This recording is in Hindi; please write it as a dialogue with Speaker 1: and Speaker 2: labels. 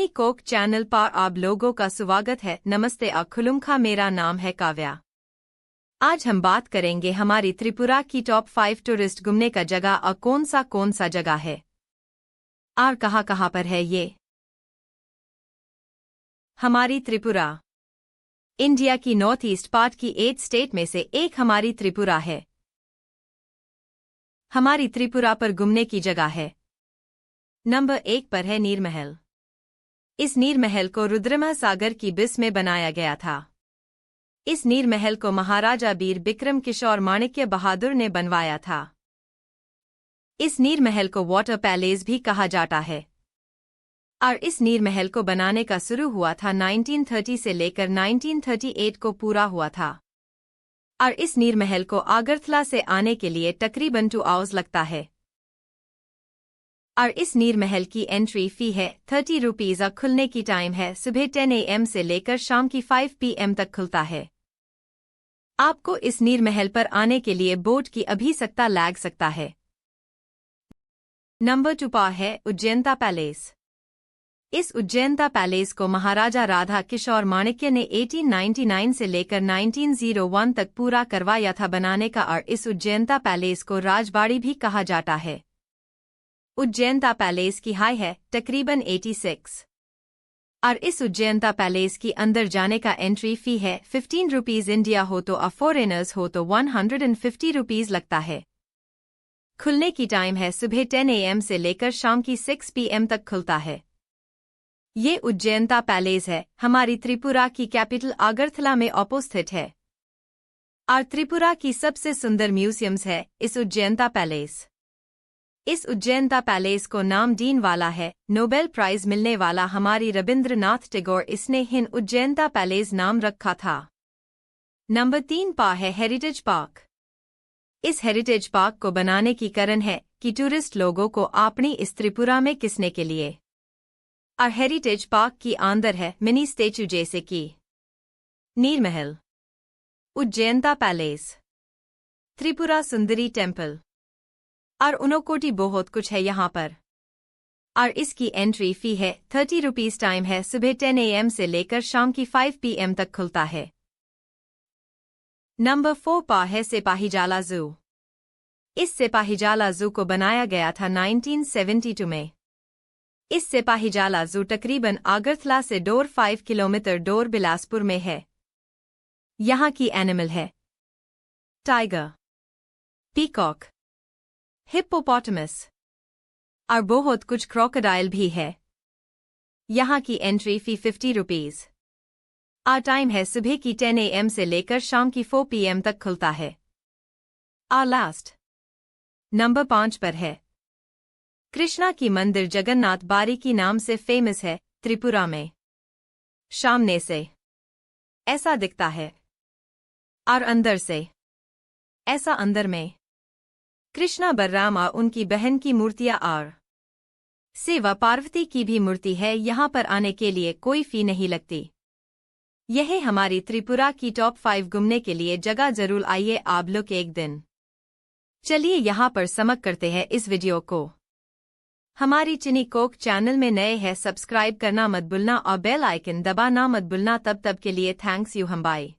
Speaker 1: चिनी कोक चैनल पर आप लोगों का स्वागत है। नमस्ते अखुलुमखा, मेरा नाम है काव्या। आज हम बात करेंगे हमारी त्रिपुरा की टॉप 5 टूरिस्ट घूमने का जगह और कौन सा जगह है और कहाँ पर है ये। हमारी त्रिपुरा इंडिया की नॉर्थ ईस्ट पार्ट की 8 स्टेट में से एक हमारी त्रिपुरा है। हमारी त्रिपुरा पर घूमने की जगह है। नंबर 1 पर है नीरमहल। इस नीरमहल को रुद्रमह सागर की बिस में बनाया गया था। इस नीरमहल को महाराजा वीर बिक्रम किशोर माणिक्य बहादुर ने बनवाया था। इस नीरमहल को वाटर पैलेस भी कहा जाता है और इस नीरमहल को बनाने का शुरू हुआ था 1930 से लेकर 1938 को पूरा हुआ था और इस नीरमहल को आगरतला से आने के लिए तकरीबन 2 आवर्स लगता है और इस नीरमहल की एंट्री फी है 30 रुपीज और खुलने की टाइम है सुबह 10 AM से लेकर शाम की 5 PM तक खुलता है। आपको इस नीरमहल पर आने के लिए बोट की आवश्यकता लग सकता है। नंबर 2 पर है उज्जैनता पैलेस। इस उज्जैनता पैलेस को महाराजा राधा किशोर माणिक्य ने 1899 से लेकर 1901 तक पूरा करवाया था बनाने का और इस उज्जैनता पैलेस को राजबाड़ी भी कहा जाता है। उज्जैनता पैलेस की हाई है तकरीबन 86 और इस उज्जैनता पैलेस की अंदर जाने का एंट्री फी है 15 रुपीज इंडिया हो तो और फॉरेनर्स हो तो 150 रुपीज लगता है। खुलने की टाइम है सुबह 10 AM से लेकर शाम की 6 PM तक खुलता है। ये उज्जैनता पैलेस है हमारी त्रिपुरा की कैपिटल आगरतला में स्थित है और त्रिपुरा की सबसे सुंदर म्यूजियम्स है इस उज्जैनता पैलेस। इस उज्जैनता पैलेस को नाम डीन वाला है नोबेल प्राइज मिलने वाला हमारी रविंद्रनाथ टैगोर इसने हिन उज्जैनता पैलेस नाम रखा था। नंबर 3 पर है हेरिटेज पार्क। इस हेरिटेज पार्क को बनाने की कारण है कि टूरिस्ट लोगों को अपनी इस त्रिपुरा में किसने के लिए और हेरिटेज पार्क की अंदर है मिनी स्टेचू जैसे कि नीरमहल, उज्जैनता पैलेस, त्रिपुरा सुंदरी टेम्पल और उनकोटी बहुत कुछ है यहाँ पर और इसकी एंट्री फी है 30 रुपीज टाइम है सुबह 10 AM से लेकर शाम की 5 PM तक खुलता है। नंबर 4 पर है सिपाहीजाला जू। इस सिपाहीजाला जू को बनाया गया था 1972 में। इस सिपाहीजाला जू तकरीबन आगरतला से 5 किलोमीटर दूर बिलासपुर में है। यहाँ की एनिमल है टाइगर, पीकॉक, हिप्पोपोटामस और बहुत कुछ क्रोकोडाइल भी है। यहाँ की एंट्री फी 50 रुपीज और टाइम है सुबह की 10 AM से लेकर शाम की 4 PM तक खुलता है। और लास्ट नंबर 5 पर है कृष्णा की मंदिर जगन्नाथ बारी की नाम से फेमस है त्रिपुरा में। सामने से ऐसा दिखता है और अंदर से ऐसा अंदर में कृष्णा बलराम और उनकी बहन की मूर्तियां और शिव पार्वती की भी मूर्ति है। यहाँ पर आने के लिए कोई फी नहीं लगती। यह हमारी त्रिपुरा की टॉप 5 घूमने के लिए जगह जरूर आइए आप लोग एक दिन। चलिए यहाँ पर समक करते हैं इस वीडियो को। हमारी चिनी कोक चैनल में नए हैं सब्सक्राइब करना मत भूलना और बेल आइकन दबाना मत भूलना। तब के लिए थैंक्स यू हम बाय।